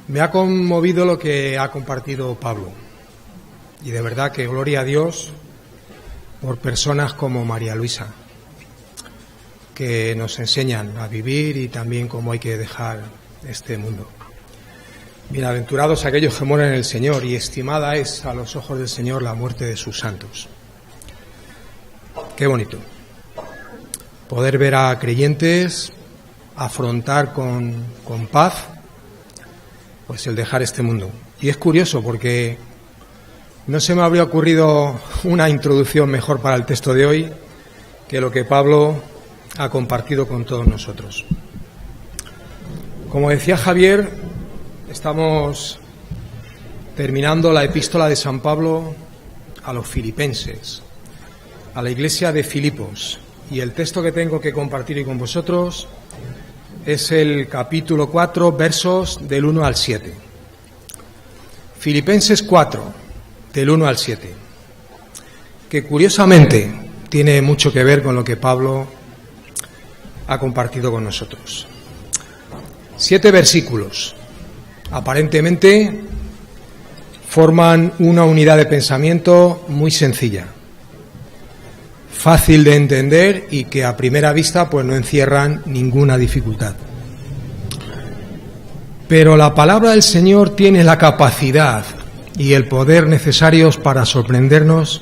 Me ha conmovido lo que ha compartido Pablo, y de verdad que gloria a Dios por personas como María Luisa, que nos enseñan a vivir y también cómo hay que dejar este mundo. Bienaventurados aquellos que moran en el Señor, y estimada es a los ojos del Señor la muerte de sus santos. Qué bonito poder ver a creyentes afrontar con paz pues el dejar este mundo. Y es curioso porque no se me habría ocurrido una introducción mejor para el texto de hoy que lo que Pablo ha compartido con todos nosotros. Como decía Javier, estamos terminando la epístola de San Pablo a los filipenses, a la iglesia de Filipos, y el texto que tengo que compartir hoy con vosotros es el capítulo 4, versos del 1 al 7. Filipenses 4, del 1 al 7, que curiosamente tiene mucho que ver con lo que Pablo ha compartido con nosotros. 7 versículos, aparentemente forman una unidad de pensamiento muy sencilla, fácil de entender y que a primera vista pues no encierran ninguna dificultad. Pero la palabra del Señor tiene la capacidad y el poder necesarios para sorprendernos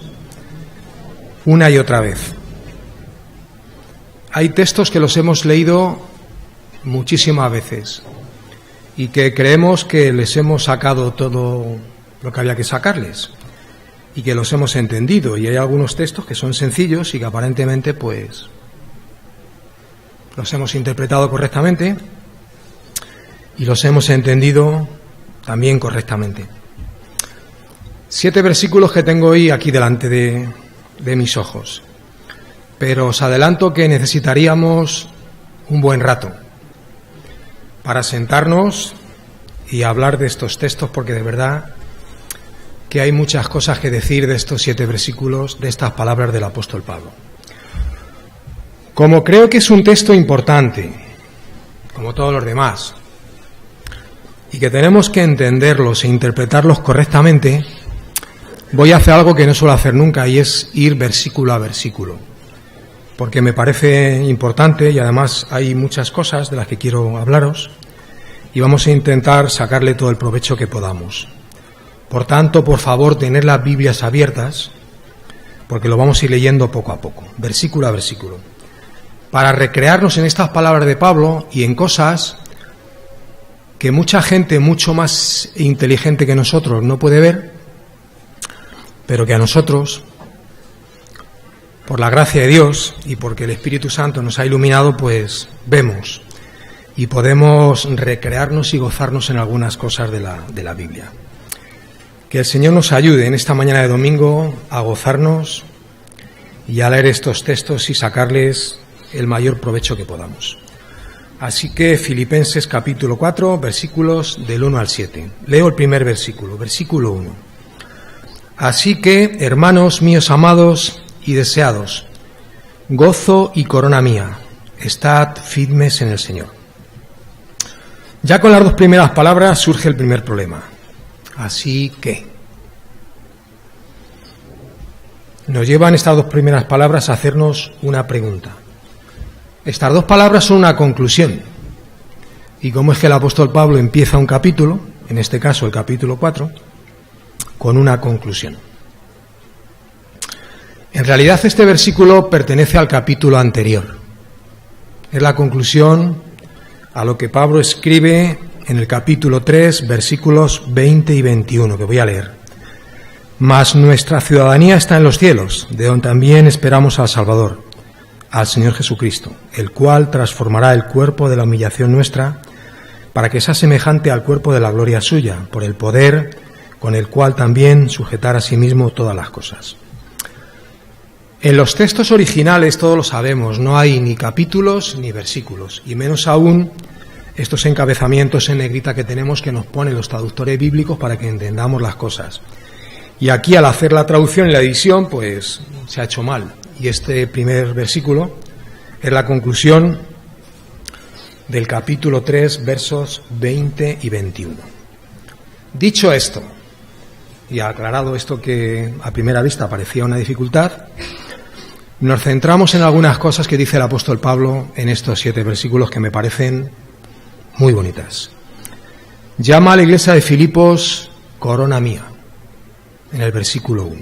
una y otra vez. Hay textos que los hemos leído muchísimas veces y que creemos que les hemos sacado todo lo que había que sacarles y que los hemos entendido, y hay algunos textos que son sencillos y que aparentemente pues los hemos interpretado correctamente y los hemos entendido también correctamente. 7 versículos que tengo hoy aquí delante de mis ojos, pero os adelanto que necesitaríamos un buen rato para sentarnos y hablar de estos textos, porque de verdad que hay muchas cosas que decir de estos 7 versículos, de estas palabras del apóstol Pablo. Como creo que es un texto importante, como todos los demás, y que tenemos que entenderlos e interpretarlos correctamente, voy a hacer algo que no suelo hacer nunca, y es ir versículo a versículo, porque me parece importante y además hay muchas cosas de las que quiero hablaros y vamos a intentar sacarle todo el provecho que podamos. Por tanto, por favor, tened las Biblias abiertas, porque lo vamos a ir leyendo poco a poco, versículo a versículo, para recrearnos en estas palabras de Pablo y en cosas que mucha gente mucho más inteligente que nosotros no puede ver, pero que a nosotros, por la gracia de Dios y porque el Espíritu Santo nos ha iluminado, pues vemos y podemos recrearnos y gozarnos en algunas cosas de la Biblia. Que el Señor nos ayude en esta mañana de domingo a gozarnos y a leer estos textos y sacarles el mayor provecho que podamos. Así que Filipenses capítulo 4, versículos del 1 al 7. Leo el primer versículo, versículo 1. Así que, hermanos míos amados y deseados, gozo y corona mía, estad firmes en el Señor. Ya con las 2 primeras palabras surge el primer problema. Así que nos llevan estas 2 primeras palabras a hacernos una pregunta. Estas 2 palabras son una conclusión. ¿Y cómo es que el apóstol Pablo empieza un capítulo, en este caso el capítulo 4, con una conclusión? En realidad este versículo pertenece al capítulo anterior. Es la conclusión a lo que Pablo escribe en el capítulo 3, versículos 20 y 21, que voy a leer. Mas nuestra ciudadanía está en los cielos, de donde también esperamos al Salvador, al Señor Jesucristo, el cual transformará el cuerpo de la humillación nuestra, para que sea semejante al cuerpo de la gloria suya, por el poder con el cual también sujetará a sí mismo todas las cosas. En los textos originales, todos lo sabemos, no hay ni capítulos ni versículos, y menos aún estos encabezamientos en negrita que tenemos que nos ponen los traductores bíblicos para que entendamos las cosas. Y aquí, al hacer la traducción y la edición, pues se ha hecho mal. Y este primer versículo es la conclusión del capítulo 3, versos 20 y 21. Dicho esto, y aclarado esto que a primera vista parecía una dificultad, nos centramos en algunas cosas que dice el apóstol Pablo en estos 7 versículos que me parecen muy bonitas. Llama a la iglesia de Filipos corona mía, en el versículo 1.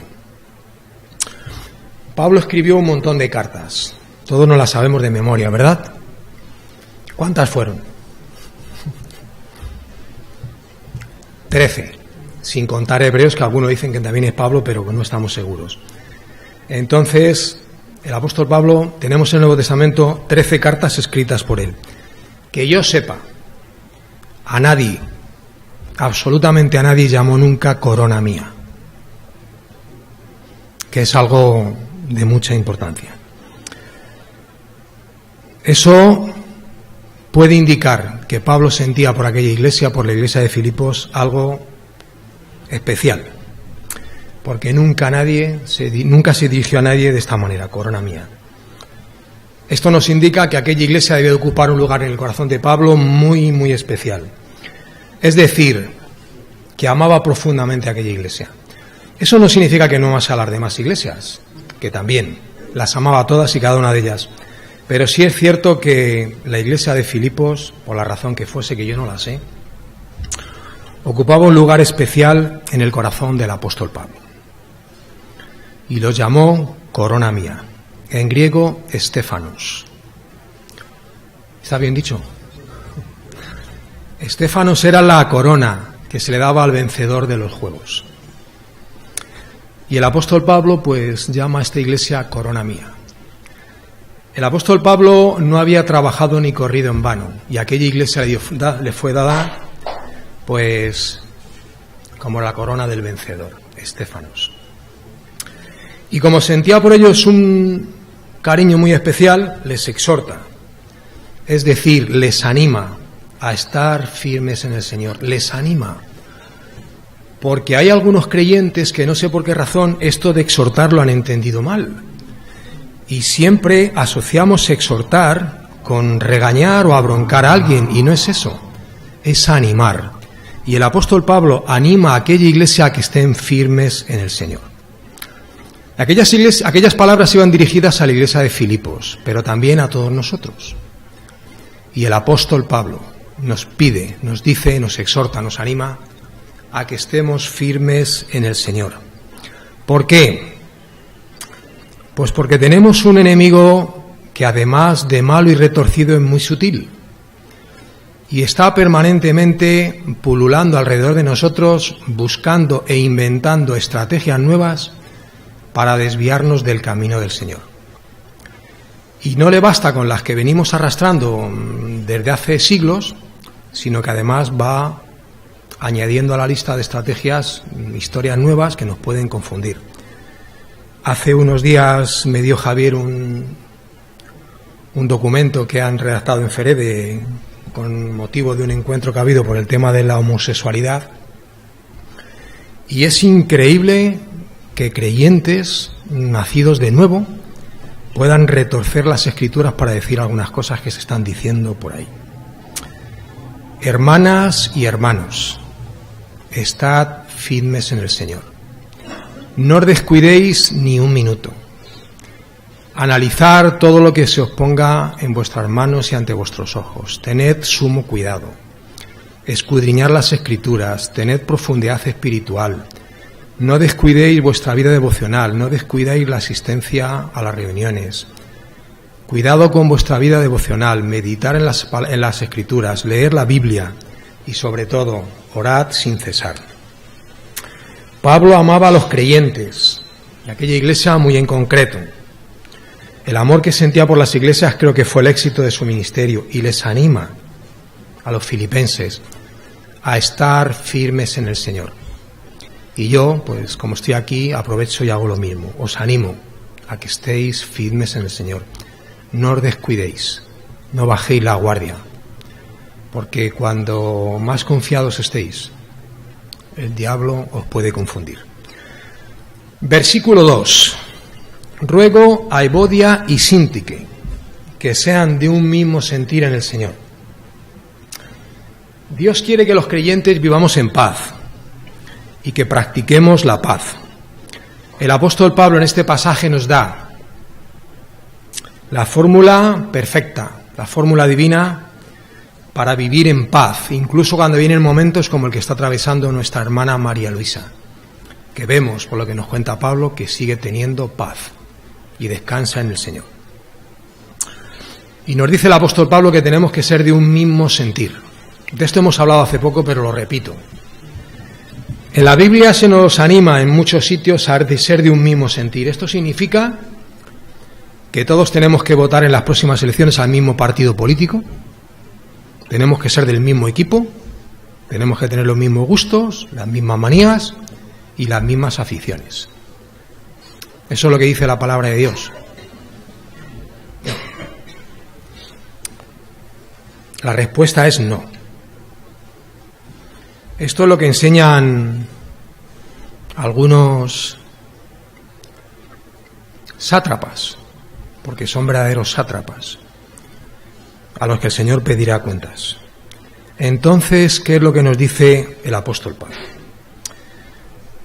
Pablo escribió un montón de cartas, todos nos las sabemos de memoria, ¿verdad? ¿Cuántas fueron? 13, sin contar Hebreos, que algunos dicen que también es Pablo, pero que no estamos seguros. Entonces, el apóstol Pablo, tenemos en el Nuevo Testamento 13 cartas escritas por él. Que yo sepa, a nadie, absolutamente a nadie llamó nunca corona mía, que es algo de mucha importancia. Eso puede indicar que Pablo sentía por aquella iglesia, por la iglesia de Filipos, algo especial, porque nunca se dirigió a nadie de esta manera, corona mía. Esto nos indica que aquella iglesia debía ocupar un lugar en el corazón de Pablo muy, muy especial. Es decir, que amaba profundamente a aquella iglesia. Eso no significa que no amase a las demás iglesias, que también las amaba todas y cada una de ellas. Pero sí es cierto que la iglesia de Filipos, por la razón que fuese, que yo no la sé, ocupaba un lugar especial en el corazón del apóstol Pablo. Y los llamó corona mía, en griego Estéfanos. ¿Está bien dicho? Estéfanos era la corona que se le daba al vencedor de los juegos. Y el apóstol Pablo pues llama a esta iglesia corona mía. El apóstol Pablo no había trabajado ni corrido en vano, y aquella iglesia le fue dada pues como la corona del vencedor, Estéfanos. Y como sentía por ellos un cariño muy especial, les exhorta, es decir, les anima a estar firmes en el Señor, les anima, porque hay algunos creyentes que no sé por qué razón esto de exhortar lo han entendido mal, y siempre asociamos exhortar con regañar o abroncar a alguien, y no es eso, es animar. Y el apóstol Pablo anima a aquella iglesia a que estén firmes en el Señor. Aquellas palabras iban dirigidas a la iglesia de Filipos, pero también a todos nosotros. Y el apóstol Pablo nos pide, nos dice, nos exhorta, nos anima a que estemos firmes en el Señor. ¿Por qué? Pues porque tenemos un enemigo que, además de malo y retorcido, es muy sutil y está permanentemente pululando alrededor de nosotros, buscando e inventando estrategias nuevas para desviarnos del camino del Señor. Y no le basta con las que venimos arrastrando desde hace siglos, sino que además va añadiendo a la lista de estrategias historias nuevas que nos pueden confundir. Hace unos días me dio Javier un documento que han redactado en Ferebe con motivo de un encuentro que ha habido por el tema de la homosexualidad, y es increíble que creyentes nacidos de nuevo puedan retorcer las Escrituras para decir algunas cosas que se están diciendo por ahí. Hermanas y hermanos, estad firmes en el Señor. No os descuidéis ni un minuto. Analizar todo lo que se os ponga en vuestras manos y ante vuestros ojos. Tened sumo cuidado. Escudriñar las Escrituras, tened profundidad espiritual. No descuidéis vuestra vida devocional, no descuidéis la asistencia a las reuniones. Cuidado con vuestra vida devocional, meditar en las Escrituras, leer la Biblia y, sobre todo, orad sin cesar. Pablo amaba a los creyentes, y aquella iglesia muy en concreto. El amor que sentía por las iglesias creo que fue el éxito de su ministerio, y les anima a los filipenses a estar firmes en el Señor. Y yo, pues como estoy aquí, aprovecho y hago lo mismo. Os animo a que estéis firmes en el Señor. No os descuidéis, no bajéis la guardia. porque cuando más confiados estéis, el diablo os puede confundir. Versículo 2. Ruego a Evodia y Síntique que sean de un mismo sentir en el Señor. Dios quiere que los creyentes vivamos en paz y que practiquemos la paz. El apóstol Pablo en este pasaje nos da la fórmula perfecta, la fórmula divina para vivir en paz, incluso cuando vienen momentos como el que está atravesando nuestra hermana María Luisa, que vemos, por lo que nos cuenta Pablo, que sigue teniendo paz y descansa en el Señor. Y nos dice el apóstol Pablo que tenemos que ser de un mismo sentir. De esto hemos hablado hace poco, pero lo repito. En la Biblia se nos anima en muchos sitios a ser de un mismo sentir. Esto significa que todos tenemos que votar en las próximas elecciones al mismo partido político, tenemos que ser del mismo equipo, tenemos que tener los mismos gustos, las mismas manías y las mismas aficiones. Eso es lo que dice la palabra de Dios. La respuesta es no. Esto es lo que enseñan algunos sátrapas, porque son verdaderos sátrapas, a los que el Señor pedirá cuentas. Entonces, ¿qué es lo que nos dice el apóstol Pablo?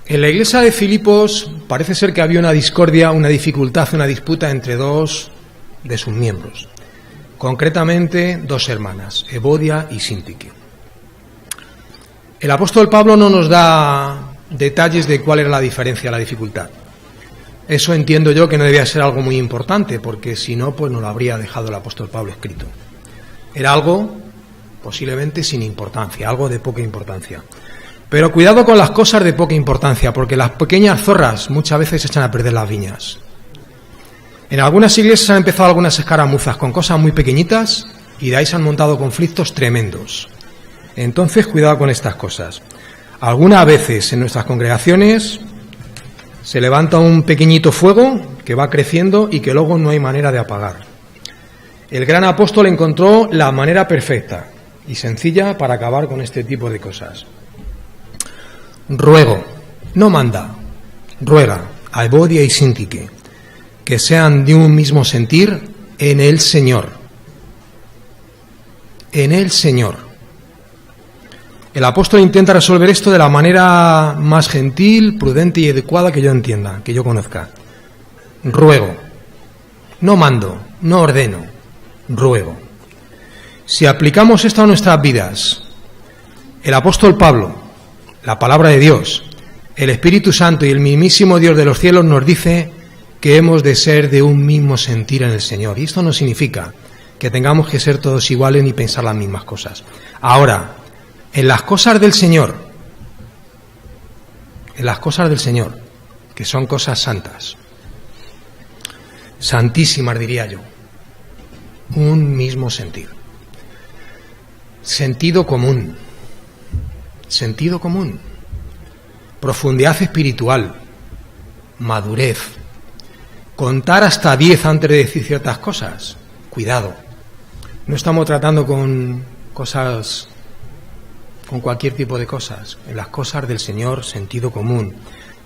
En la iglesia de Filipos parece ser que había una discordia, una dificultad, una disputa entre dos de sus miembros, concretamente dos hermanas, Evodia y Síntique. El apóstol Pablo no nos da detalles de cuál era la diferencia, la dificultad. Eso entiendo yo que no debía ser algo muy importante, porque si no, pues no lo habría dejado el apóstol Pablo escrito. Era algo posiblemente sin importancia, algo de poca importancia. Pero cuidado con las cosas de poca importancia, porque las pequeñas zorras muchas veces echan a perder las viñas. En algunas iglesias han empezado algunas escaramuzas con cosas muy pequeñitas y de ahí se han montado conflictos tremendos. Entonces, cuidado con estas cosas. Algunas veces en nuestras congregaciones se levanta un pequeñito fuego que va creciendo y que luego no hay manera de apagar. El gran apóstol encontró la manera perfecta y sencilla para acabar con este tipo de cosas. Ruego, no manda, ruega a Evodia y Síntique que sean de un mismo sentir en el Señor. En el Señor. El apóstol intenta resolver esto de la manera más gentil, prudente y adecuada que yo entienda, que yo conozca. Ruego, no mando, no ordeno, ruego. Si aplicamos esto a nuestras vidas, el apóstol Pablo, la palabra de Dios, el Espíritu Santo y el mismísimo Dios de los cielos nos dice que hemos de ser de un mismo sentir en el Señor. Y esto no significa que tengamos que ser todos iguales ni pensar las mismas cosas. Ahora, en las cosas del Señor, que son cosas santas, santísimas diría yo, un mismo sentir. Sentido común, profundidad espiritual, madurez, contar hasta 10 antes de decir ciertas cosas, cuidado. No estamos tratando con cosas, con cualquier tipo de cosas. En las cosas del Señor, sentido común,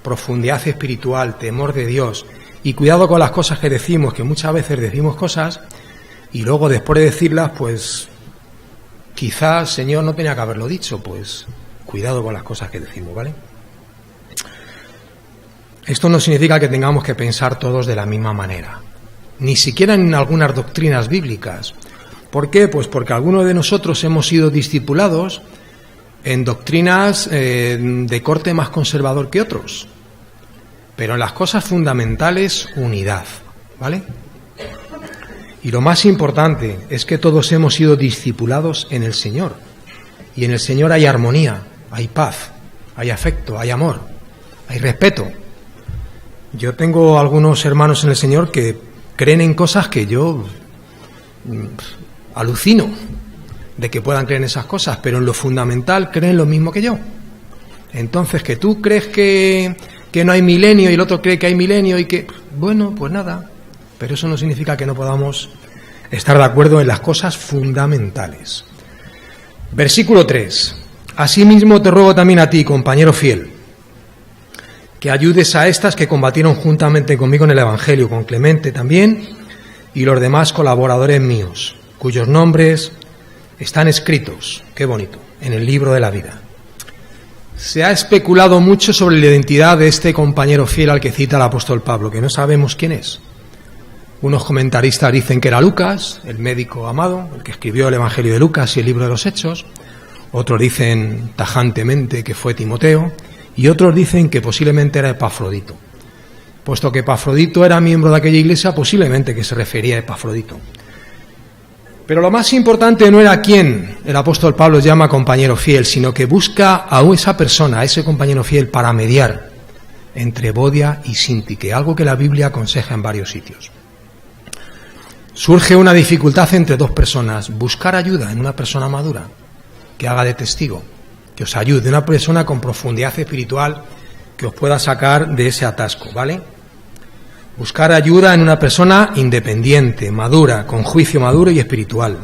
profundidad espiritual, temor de Dios, y cuidado con las cosas que decimos, que muchas veces decimos cosas y luego después de decirlas, pues quizás, Señor, no tenía que haberlo dicho. Pues cuidado con las cosas que decimos, ¿vale? Esto no significa que tengamos que pensar todos de la misma manera, ni siquiera en algunas doctrinas bíblicas. ¿Por qué? Pues porque algunos de nosotros hemos sido discipulados en doctrinas de corte más conservador que otros, pero en las cosas fundamentales, unidad, ¿vale? Y lo más importante es que todos hemos sido discipulados en el Señor, y en el Señor hay armonía, hay paz, hay afecto, hay amor, hay respeto. Yo tengo algunos hermanos en el Señor que creen en cosas que yo alucino de que puedan creer en esas cosas, pero en lo fundamental creen lo mismo que yo. Entonces, que tú crees que no hay milenio y el otro cree que hay milenio y que... Bueno, pues nada, pero eso no significa que no podamos estar de acuerdo en las cosas fundamentales. Versículo 3. Asimismo te ruego también a ti, compañero fiel, que ayudes a estas que combatieron juntamente conmigo en el Evangelio, con Clemente también, y los demás colaboradores míos, cuyos nombres están escritos, qué bonito, en el libro de la vida. Se ha especulado mucho sobre la identidad de este compañero fiel al que cita el apóstol Pablo, que no sabemos quién es. Unos comentaristas dicen que era Lucas, el médico amado, el que escribió el Evangelio de Lucas y el libro de los Hechos. Otros dicen tajantemente que fue Timoteo, y otros dicen que posiblemente era Epafrodito. Puesto que Epafrodito era miembro de aquella iglesia, posiblemente que se refería a Epafrodito. Pero lo más importante no era a quién el apóstol Pablo llama compañero fiel, sino que busca a esa persona, a ese compañero fiel, para mediar entre Evodia y Síntique, algo que la Biblia aconseja en varios sitios. Surge una dificultad entre dos personas, buscar ayuda en una persona madura, que haga de testigo, que os ayude, una persona con profundidad espiritual que os pueda sacar de ese atasco, ¿vale? Buscar ayuda en una persona independiente, madura, con juicio maduro y espiritual.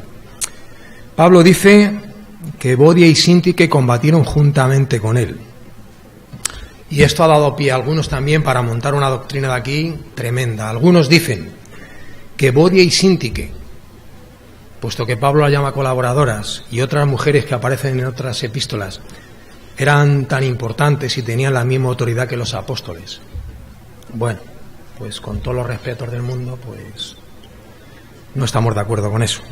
Pablo dice que Evodia y Síntique combatieron juntamente con él. Y esto ha dado pie a algunos también para montar una doctrina de aquí tremenda. Algunos dicen que Evodia y Síntique, puesto que Pablo la llama colaboradoras, y otras mujeres que aparecen en otras epístolas, eran tan importantes y tenían la misma autoridad que los apóstoles. Bueno, pues con todos los respetos del mundo, pues no estamos de acuerdo con eso.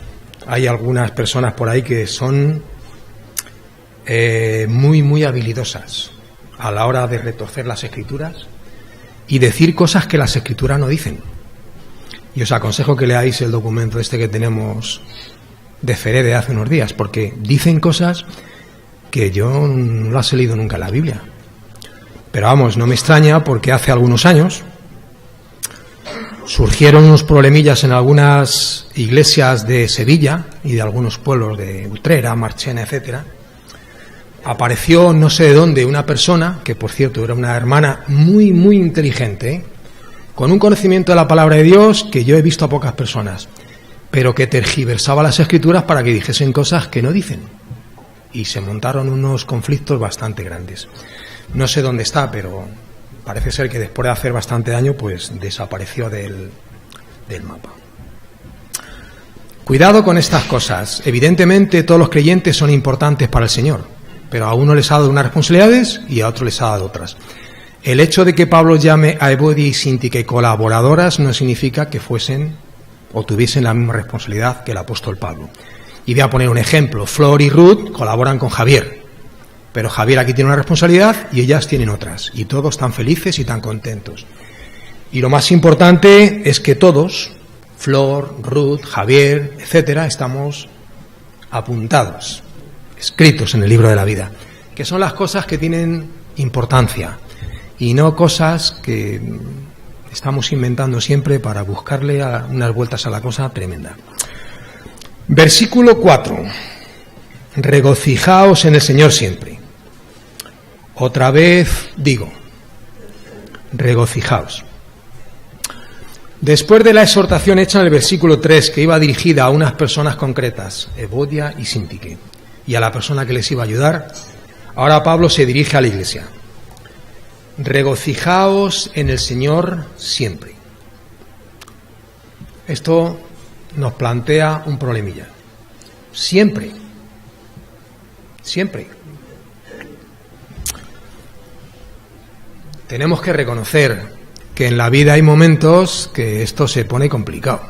Hay algunas personas por ahí que son muy habilidosas a la hora de retorcer las Escrituras y decir cosas que las Escrituras no dicen. Y os aconsejo que leáis el documento este que tenemos de Feré de hace unos días, porque dicen cosas que yo no las he leído nunca en la Biblia. Pero vamos, no me extraña, porque hace algunos años surgieron unos problemillas en algunas iglesias de Sevilla y de algunos pueblos de Utrera, Marchena, etcétera. Apareció no sé de dónde una persona, que por cierto era una hermana muy inteligente, con un conocimiento de la palabra de Dios que yo he visto a pocas personas, pero que tergiversaba las Escrituras para que dijesen cosas que no dicen. Y se montaron unos conflictos bastante grandes. No sé dónde está, pero parece ser que después de hacer bastante daño, pues desapareció del mapa. Cuidado con estas cosas. Evidentemente todos los creyentes son importantes para el Señor, pero a uno les ha dado unas responsabilidades y a otro les ha dado otras. El hecho de que Pablo llame a Evodia y Síntique colaboradoras no significa que fuesen o tuviesen la misma responsabilidad que el apóstol Pablo. Y voy a poner un ejemplo. Flor y Ruth colaboran con Javier, pero Javier aquí tiene una responsabilidad y ellas tienen otras, y todos están felices y tan contentos. Y lo más importante es que todos, Flor, Ruth, Javier, etcétera, estamos apuntados, escritos en el libro de la vida, que son las cosas que tienen importancia y no cosas que estamos inventando siempre para buscarle unas vueltas a la cosa tremenda. Versículo 4. Regocijaos en el Señor siempre. Otra vez digo, regocijaos. Después de la exhortación hecha en el versículo 3, que iba dirigida a unas personas concretas, Evodia y Síntique, y a la persona que les iba a ayudar, ahora Pablo se dirige a la iglesia. Regocijaos en el Señor siempre. Esto nos plantea un problemilla. Siempre. Tenemos que reconocer que en la vida hay momentos que esto se pone complicado.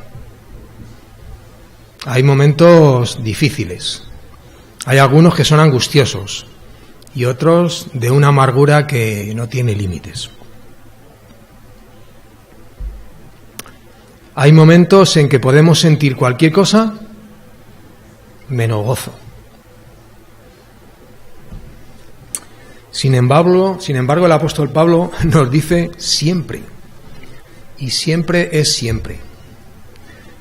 Hay momentos difíciles. Hay algunos que son angustiosos y otros de una amargura que no tiene límites. Hay momentos en que podemos sentir cualquier cosa menos gozo. Sin embargo, el apóstol Pablo nos dice siempre, y siempre es siempre.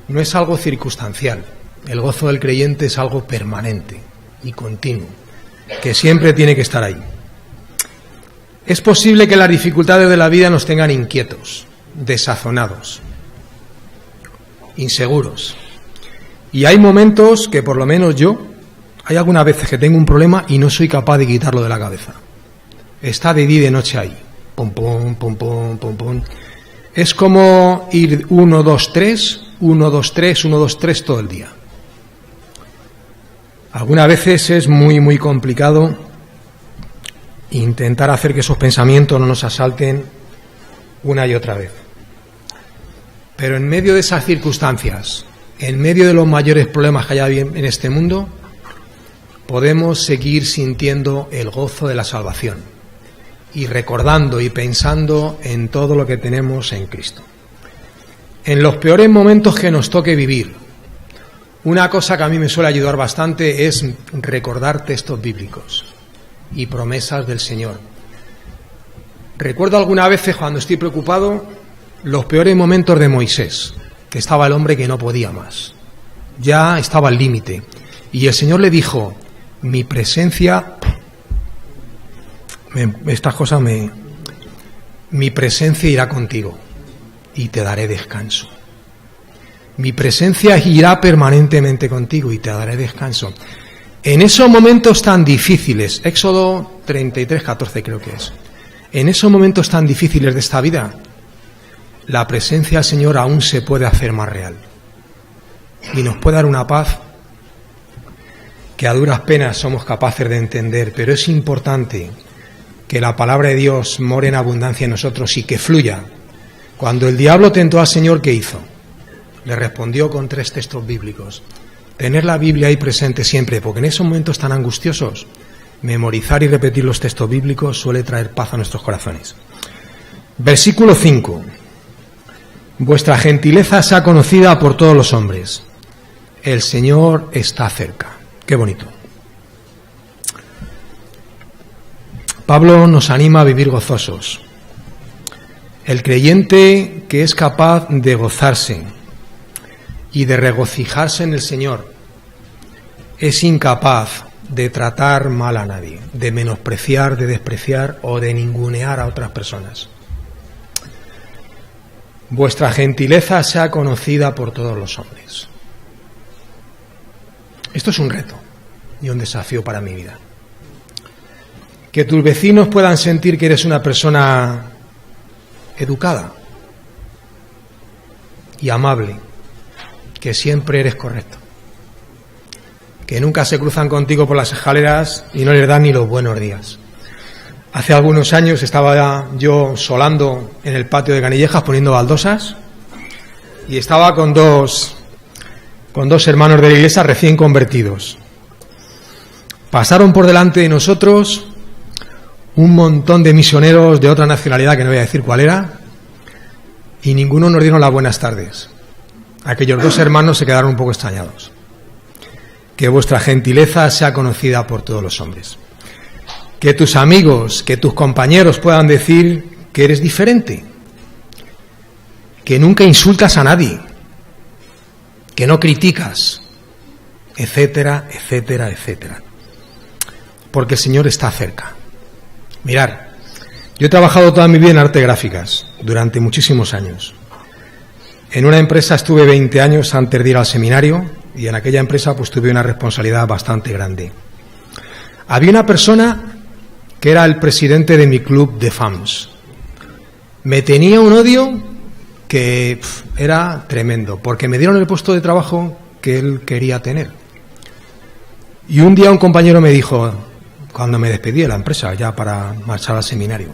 No es algo circunstancial. El gozo del creyente es algo permanente y continuo, que siempre tiene que estar ahí. Es posible que las dificultades de la vida nos tengan inquietos, desazonados, inseguros. Y hay momentos que por lo menos yo Hay algunas veces que tengo un problema y no soy capaz de quitarlo de la cabeza. Está de día y de noche ahí. Pum, pum, pum, pum, pum, pum. Es como ir 1, 2, 3, 1, 2, 3, 1, 2, 3 todo el día. Algunas veces es muy, muy complicado intentar hacer que esos pensamientos no nos asalten una y otra vez. Pero en medio de esas circunstancias, en medio de los mayores problemas que hay en este mundo, podemos seguir sintiendo el gozo de la salvación y recordando y pensando en todo lo que tenemos en Cristo. En los peores momentos que nos toque vivir, una cosa que a mí me suele ayudar bastante es recordar textos bíblicos y promesas del Señor. Recuerdo algunas veces cuando estoy preocupado los peores momentos de Moisés, que estaba el hombre que no podía más, ya estaba al límite, y el Señor le dijo: mi presencia, mi presencia irá contigo y te daré descanso. Mi presencia irá permanentemente contigo y te daré descanso. En esos momentos tan difíciles, Éxodo 33, 14 creo que es, en esos momentos tan difíciles de esta vida, la presencia del Señor aún se puede hacer más real y nos puede dar una paz que a duras penas somos capaces de entender, pero es importante que la palabra de Dios more en abundancia en nosotros y que fluya. Cuando el diablo tentó al Señor, ¿qué hizo? Le respondió con 3 textos bíblicos. Tener la Biblia ahí presente siempre, porque en esos momentos tan angustiosos, memorizar y repetir los textos bíblicos suele traer paz a nuestros corazones. Versículo 5. Vuestra gentileza sea conocida por todos los hombres. El Señor está cerca. Qué bonito. Pablo nos anima a vivir gozosos. El creyente que es capaz de gozarse y de regocijarse en el Señor es incapaz de tratar mal a nadie, de menospreciar, de despreciar o de ningunear a otras personas. Vuestra gentileza sea conocida por todos los hombres. Esto es un reto y un desafío para mi vida. Que tus vecinos puedan sentir que eres una persona educada y amable, que siempre eres correcto, que nunca se cruzan contigo por las escaleras y no les dan ni los buenos días. Hace algunos años estaba yo solando en el patio de Canillejas poniendo baldosas y estaba con dos hermanos de la iglesia recién convertidos. Pasaron por delante de nosotros un montón de misioneros de otra nacionalidad, que no voy a decir cuál era, y ninguno nos dieron las buenas tardes. Aquellos 2 hermanos se quedaron un poco extrañados. Que vuestra gentileza sea conocida por todos los hombres. Que tus amigos, que tus compañeros puedan decir que eres diferente, que nunca insultas a nadie, que no criticas, etcétera, etcétera, etcétera. Porque el Señor está cerca. Mirar, yo he trabajado toda mi vida en artes gráficas, durante muchísimos años. En una empresa estuve 20 años antes de ir al seminario y en aquella empresa pues tuve una responsabilidad bastante grande. Había una persona que era el presidente de mi club de fans. Me tenía un odio que era tremendo, porque me dieron el puesto de trabajo que él quería tener. Y un día un compañero me dijo, cuando me despedí de la empresa ya para marchar al seminario: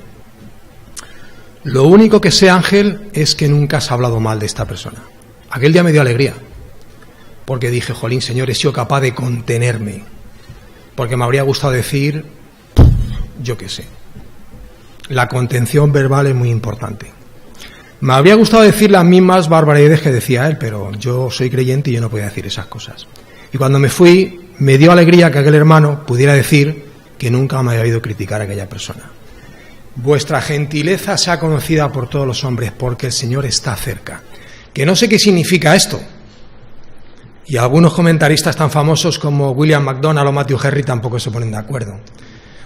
lo único que sé, Ángel, es que nunca has hablado mal de esta persona. Aquel día me dio alegría, porque dije, jolín, Señor, he sido capaz de contenerme, porque me habría gustado decir, yo qué sé. La contención verbal es muy importante. Me habría gustado decir las mismas barbaridades que decía él, pero yo soy creyente y yo no podía decir esas cosas. Y cuando me fui, me dio alegría que aquel hermano pudiera decir que nunca me había oído criticar a aquella persona. Vuestra gentileza sea conocida por todos los hombres, porque el Señor está cerca. Que no sé qué significa esto. Y algunos comentaristas tan famosos como William MacDonald o Matthew Henry tampoco se ponen de acuerdo.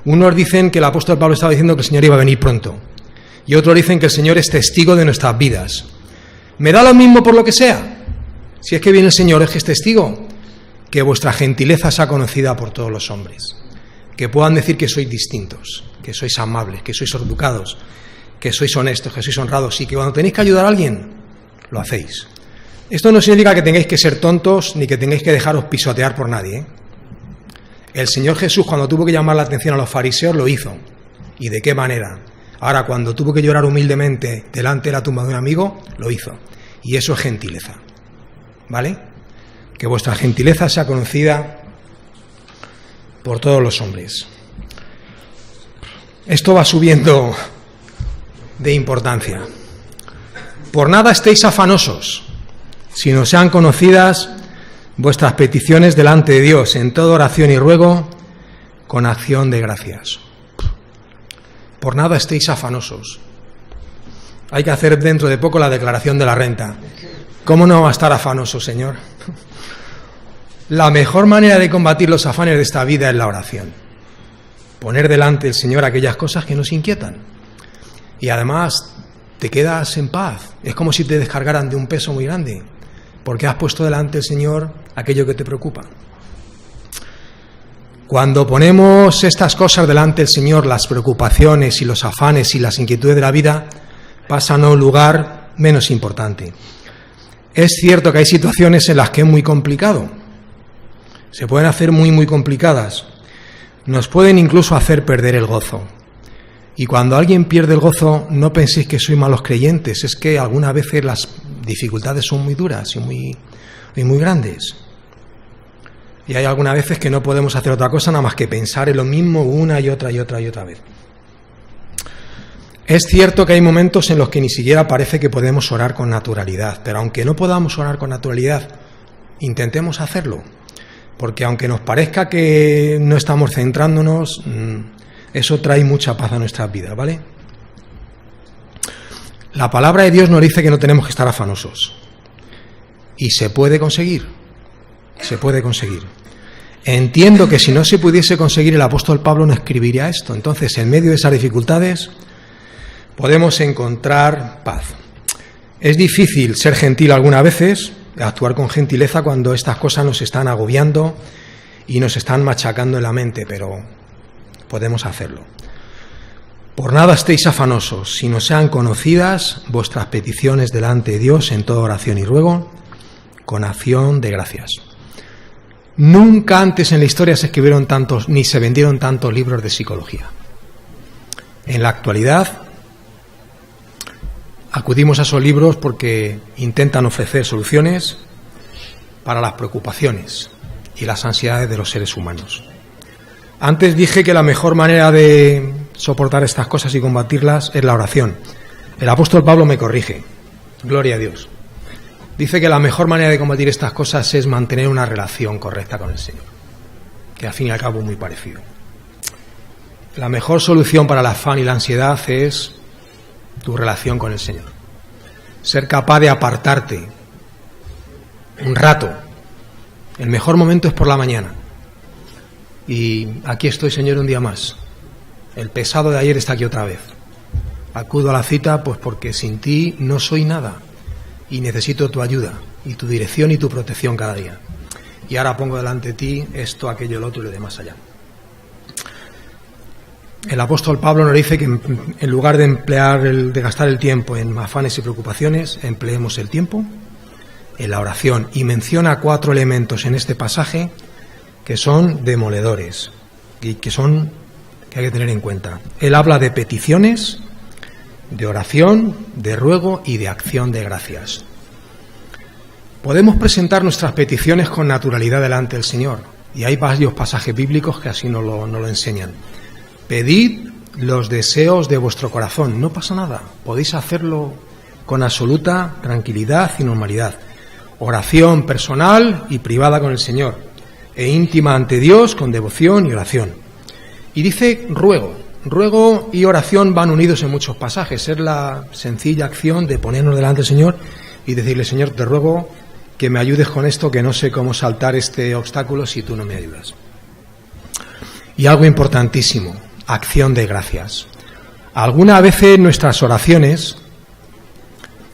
Unos dicen que el apóstol Pablo estaba diciendo que el Señor iba a venir pronto. Y otros dicen que el Señor es testigo de nuestras vidas. Me da lo mismo por lo que sea. Si es que viene el Señor, es que es testigo. que vuestra gentileza sea conocida por todos los hombres, que puedan decir que sois distintos, que sois amables, que sois educados, que sois honestos, que sois honrados y que cuando tenéis que ayudar a alguien, lo hacéis. Esto no significa que tengáis que ser tontos ni que tengáis que dejaros pisotear por nadie, ¿eh? El Señor Jesús, cuando tuvo que llamar la atención a los fariseos, lo hizo. ¿Y de qué manera? Ahora, cuando tuvo que llorar humildemente delante de la tumba de un amigo, lo hizo. Y eso es gentileza, ¿vale? Que vuestra gentileza sea conocida por todos los hombres. Esto va subiendo de importancia. Por nada estéis afanosos, sino sean conocidas vuestras peticiones delante de Dios, en toda oración y ruego, con acción de gracias. Por nada estéis afanosos. Hay que hacer dentro de poco la declaración de la renta. ¿Cómo no va a estar afanoso, Señor? La mejor manera de combatir los afanes de esta vida es la oración. Poner delante del Señor aquellas cosas que nos inquietan. Y además te quedas en paz. Es como si te descargaran de un peso muy grande, porque has puesto delante del Señor aquello que te preocupa. Cuando ponemos estas cosas delante del Señor, las preocupaciones y los afanes y las inquietudes de la vida pasan a un lugar menos importante. Es cierto que hay situaciones en las que es muy complicado. Se pueden hacer muy complicadas. Nos pueden incluso hacer perder el gozo. Y cuando alguien pierde el gozo, no penséis que sois malos creyentes. Es que algunas veces las dificultades son muy duras y muy grandes. Y hay algunas veces que no podemos hacer otra cosa nada más que pensar en lo mismo una y otra vez. Es cierto que hay momentos en los que ni siquiera parece que podemos orar con naturalidad, pero aunque no podamos orar con naturalidad, intentemos hacerlo, porque aunque nos parezca que no estamos centrándonos, eso trae mucha paz a nuestras vidas, ¿vale? La palabra de Dios nos dice que no tenemos que estar afanosos, y se puede conseguir. Entiendo que si no se pudiese conseguir, el apóstol Pablo no escribiría esto. Entonces, en medio de esas dificultades, podemos encontrar paz. Es difícil ser gentil algunas veces, actuar con gentileza cuando estas cosas nos están agobiando y nos están machacando en la mente, pero podemos hacerlo. Por nada estéis afanosos, sino sean conocidas vuestras peticiones delante de Dios en toda oración y ruego, con acción de gracias. Nunca antes en la historia se escribieron tantos, ni se vendieron tantos libros de psicología. En la actualidad acudimos a esos libros porque intentan ofrecer soluciones para las preocupaciones y las ansiedades de los seres humanos. Antes dije que la mejor manera de soportar estas cosas y combatirlas es la oración. El apóstol Pablo me corrige. Gloria a Dios. Dice que la mejor manera de combatir estas cosas es mantener una relación correcta con el Señor, que al fin y al cabo es muy parecido. La mejor solución para el afán y la ansiedad es tu relación con el Señor. Ser capaz de apartarte un rato. El mejor momento es por la mañana. Y aquí estoy, Señor, un día más. El pesado de ayer está aquí otra vez. Acudo a la cita pues porque sin ti no soy nada. Y necesito tu ayuda, y tu dirección y tu protección cada día. Y ahora pongo delante de ti esto, aquello, lo otro y lo demás allá. El apóstol Pablo nos dice que en lugar de gastar el tiempo en afanes y preocupaciones, empleemos el tiempo en la oración. Y menciona 4 elementos en este pasaje que son demoledores y que hay que tener en cuenta. Él habla de peticiones, de oración, de ruego y de acción de gracias. Podemos presentar nuestras peticiones con naturalidad delante del Señor, y hay varios pasajes bíblicos que así nos lo enseñan. Pedid los deseos de vuestro corazón, no pasa nada, podéis hacerlo con absoluta tranquilidad y normalidad. Oración personal y privada con el Señor, e íntima ante Dios con devoción y oración. Y dice ruego. Ruego y oración van unidos en muchos pasajes. Es la sencilla acción de ponernos delante del Señor y decirle: Señor, te ruego que me ayudes con esto, que no sé cómo saltar este obstáculo si tú no me ayudas. Y algo importantísimo, acción de gracias. Algunas veces nuestras oraciones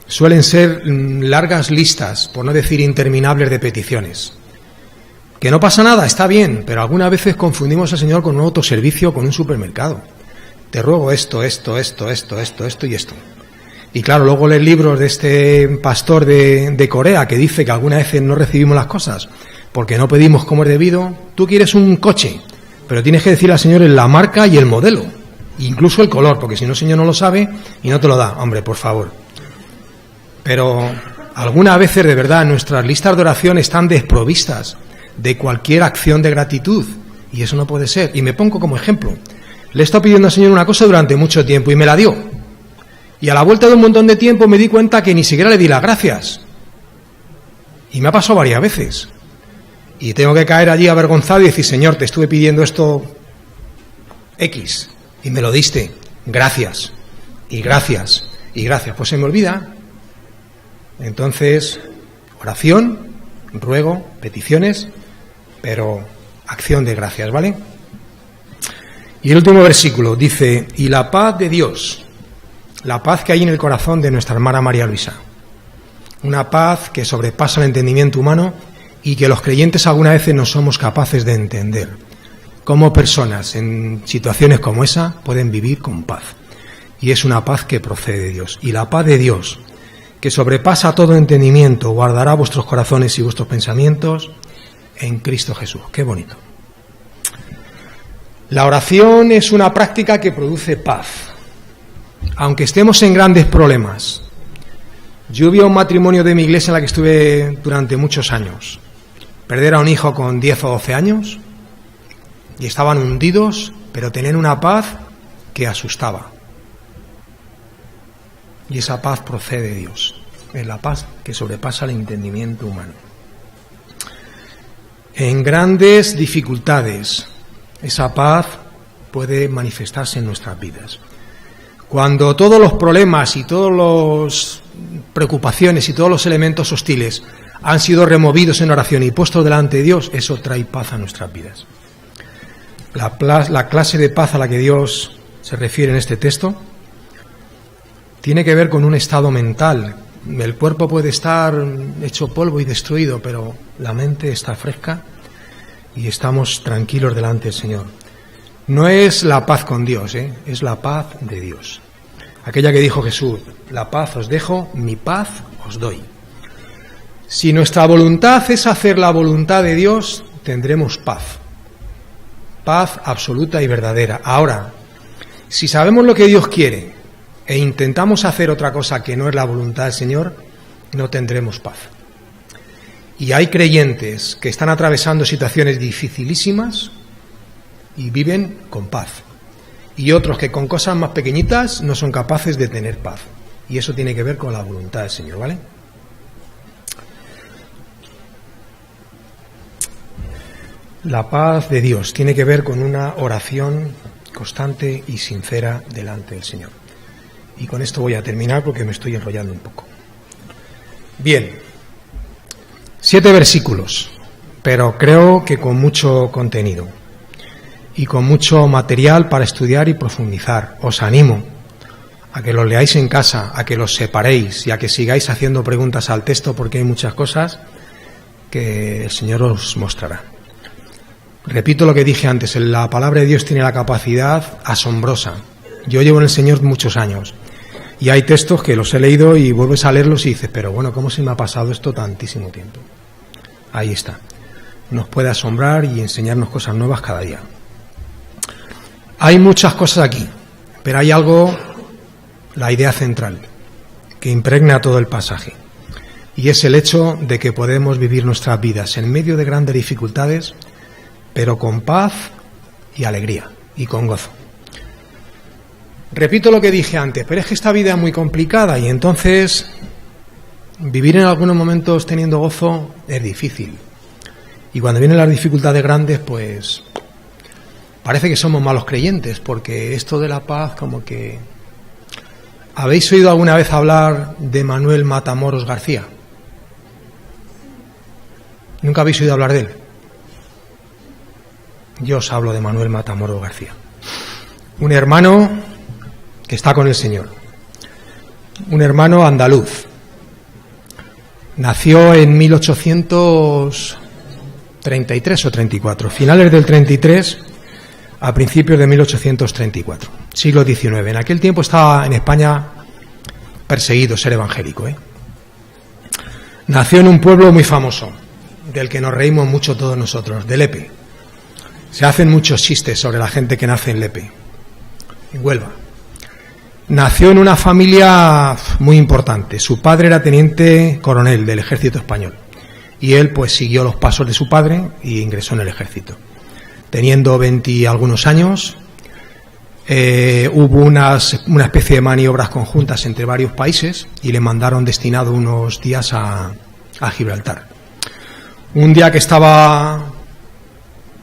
suelen ser largas listas, por no decir interminables, de peticiones. Que no pasa nada, está bien, pero algunas veces confundimos al Señor con un autoservicio, con un supermercado. Te ruego esto y esto. Y claro, luego lees libros de este pastor de Corea que dice que algunas veces no recibimos las cosas porque no pedimos como es debido. Tú quieres un coche, pero tienes que decirle al Señor la marca y el modelo, incluso el color, porque si no el Señor no lo sabe y no te lo da. Hombre, por favor. Pero algunas veces de verdad nuestras listas de oración están desprovistas de cualquier acción de gratitud, y eso no puede ser. Y me pongo como ejemplo. Le he estado pidiendo al Señor una cosa durante mucho tiempo y me la dio. Y a la vuelta de un montón de tiempo me di cuenta que ni siquiera le di las gracias. Y me ha pasado varias veces. Y tengo que caer allí avergonzado y decir, Señor, te estuve pidiendo esto X y me lo diste. Gracias. Y gracias. Y gracias. Pues se me olvida. Entonces, oración, ruego, peticiones, pero acción de gracias, ¿vale? Y el último versículo dice, y la paz de Dios, la paz que hay en el corazón de nuestra hermana María Luisa, una paz que sobrepasa el entendimiento humano y que los creyentes algunas veces no somos capaces de entender. Cómo personas en situaciones como esa pueden vivir con paz. Y es una paz que procede de Dios. Y la paz de Dios, que sobrepasa todo entendimiento, guardará vuestros corazones y vuestros pensamientos en Cristo Jesús. Qué bonito. La oración es una práctica que produce paz. Aunque estemos en grandes problemas. Yo vi a un matrimonio de mi iglesia en la que estuve durante muchos años. Perder a un hijo con 10 o 12 años y estaban hundidos, pero tenían una paz que asustaba. Y esa paz procede de Dios. Es la paz que sobrepasa el entendimiento humano. En grandes dificultades, esa paz puede manifestarse en nuestras vidas. Cuando todos los problemas y todas las preocupaciones y todos los elementos hostiles han sido removidos en oración y puestos delante de Dios, eso trae paz a nuestras vidas. La clase de paz a la que Dios se refiere en este texto tiene que ver con un estado mental. El cuerpo puede estar hecho polvo y destruido, pero la mente está fresca y estamos tranquilos delante del Señor. No es la paz con Dios, es la paz de Dios. Aquella que dijo Jesús, la paz os dejo, mi paz os doy. Si nuestra voluntad es hacer la voluntad de Dios, tendremos paz. Paz absoluta y verdadera. Ahora, si sabemos lo que Dios quiere e intentamos hacer otra cosa que no es la voluntad del Señor, no tendremos paz. Y hay creyentes que están atravesando situaciones dificilísimas y viven con paz. Y otros que con cosas más pequeñitas no son capaces de tener paz. Y eso tiene que ver con la voluntad del Señor, ¿vale? La paz de Dios tiene que ver con una oración constante y sincera delante del Señor. Y con esto voy a terminar porque me estoy enrollando un poco. Bien, 7 versículos, pero creo que con mucho contenido y con mucho material para estudiar y profundizar. Os animo a que los leáis en casa, a que los separéis y a que sigáis haciendo preguntas al texto, porque hay muchas cosas que el Señor os mostrará. Repito lo que dije antes, la palabra de Dios tiene la capacidad asombrosa. Yo llevo en el Señor muchos años y hay textos que los he leído y vuelves a leerlos y dices, pero bueno, ¿cómo se me ha pasado esto tantísimo tiempo? Ahí está. Nos puede asombrar y enseñarnos cosas nuevas cada día. Hay muchas cosas aquí, pero hay algo, la idea central, que impregna todo el pasaje. Y es el hecho de que podemos vivir nuestras vidas en medio de grandes dificultades, pero con paz y alegría y con gozo. Repito lo que dije antes, pero es que esta vida es muy complicada y entonces vivir en algunos momentos teniendo gozo es difícil. Y cuando vienen las dificultades grandes, pues parece que somos malos creyentes, porque esto de la paz como que... ¿Habéis oído alguna vez hablar de Manuel Matamoros García? ¿Nunca habéis oído hablar de él? Yo os hablo de Manuel Matamoros García. Un hermano que está con el Señor. Un hermano andaluz. Nació en 1830 33 o 34, finales del 33 a principios de 1834, siglo XIX. En aquel tiempo estaba en España perseguido ser evangélico. Nació en un pueblo muy famoso, del que nos reímos mucho todos nosotros, de Lepe. Se hacen muchos chistes sobre la gente que nace en Lepe, en Huelva. Nació en una familia muy importante. Su padre era teniente coronel del ejército español y él pues siguió los pasos de su padre y ingresó en el ejército. Teniendo 20 y algunos años, hubo una especie de maniobras conjuntas entre varios países y le mandaron destinado unos días a Gibraltar. Un día que estaba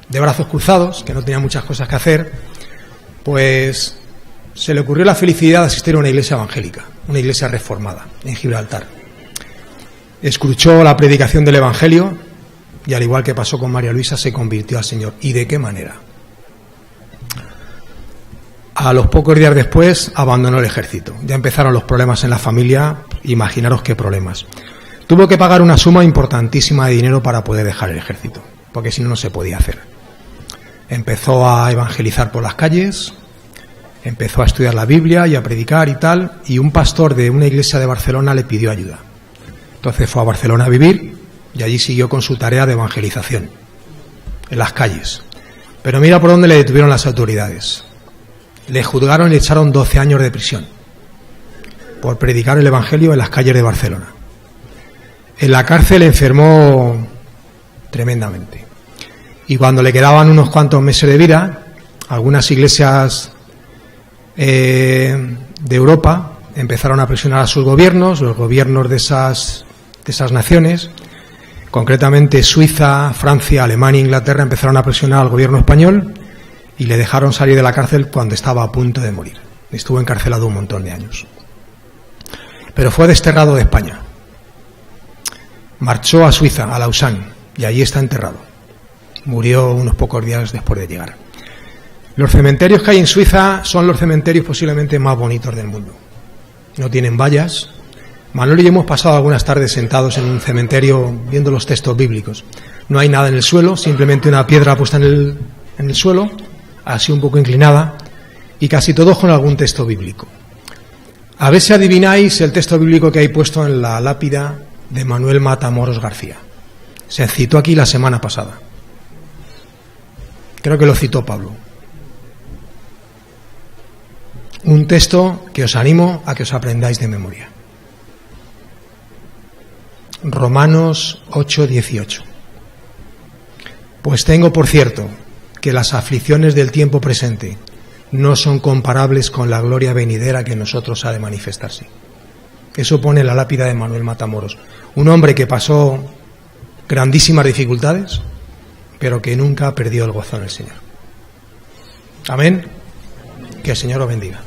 de brazos cruzados, que no tenía muchas cosas que hacer, pues se le ocurrió la felicidad de asistir a una iglesia evangélica, una iglesia reformada en Gibraltar. Escuchó la predicación del Evangelio y, al igual que pasó con María Luisa, se convirtió al Señor. ¿Y de qué manera? A los pocos días después abandonó el ejército. Ya empezaron los problemas en la familia, imaginaros qué problemas. Tuvo que pagar una suma importantísima de dinero para poder dejar el ejército, porque si no, no se podía hacer. Empezó a evangelizar por las calles, empezó a estudiar la Biblia y a predicar y tal, y un pastor de una iglesia de Barcelona le pidió ayuda. Entonces fue a Barcelona a vivir y allí siguió con su tarea de evangelización en las calles. Pero mira por dónde le detuvieron las autoridades. Le juzgaron y le echaron 12 años de prisión por predicar el Evangelio en las calles de Barcelona. En la cárcel enfermó tremendamente. Y cuando le quedaban unos cuantos meses de vida, algunas iglesias de Europa empezaron a presionar a sus gobiernos, los gobiernos de esas naciones, concretamente Suiza, Francia, Alemania e Inglaterra, empezaron a presionar al gobierno español y le dejaron salir de la cárcel cuando estaba a punto de morir. Estuvo encarcelado un montón de años. Pero fue desterrado de España. Marchó a Suiza, a Lausanne, y allí está enterrado. Murió unos pocos días después de llegar. Los cementerios que hay en Suiza son los cementerios posiblemente más bonitos del mundo. No tienen vallas. Manuel y yo hemos pasado algunas tardes sentados en un cementerio viendo los textos bíblicos. No hay nada en el suelo, simplemente una piedra puesta en el suelo, así un poco inclinada, y casi todos con algún texto bíblico. A ver si adivináis el texto bíblico que hay puesto en la lápida de Manuel Matamoros García. Se citó aquí la semana pasada. Creo que lo citó Pablo. Un texto que os animo a que os aprendáis de memoria. Romanos 8:18. Pues tengo por cierto que las aflicciones del tiempo presente no son comparables con la gloria venidera que en nosotros ha de manifestarse. Eso pone la lápida de Manuel Matamoros. Un hombre que pasó grandísimas dificultades, pero que nunca perdió el gozo en el Señor. Amén. Que el Señor os bendiga.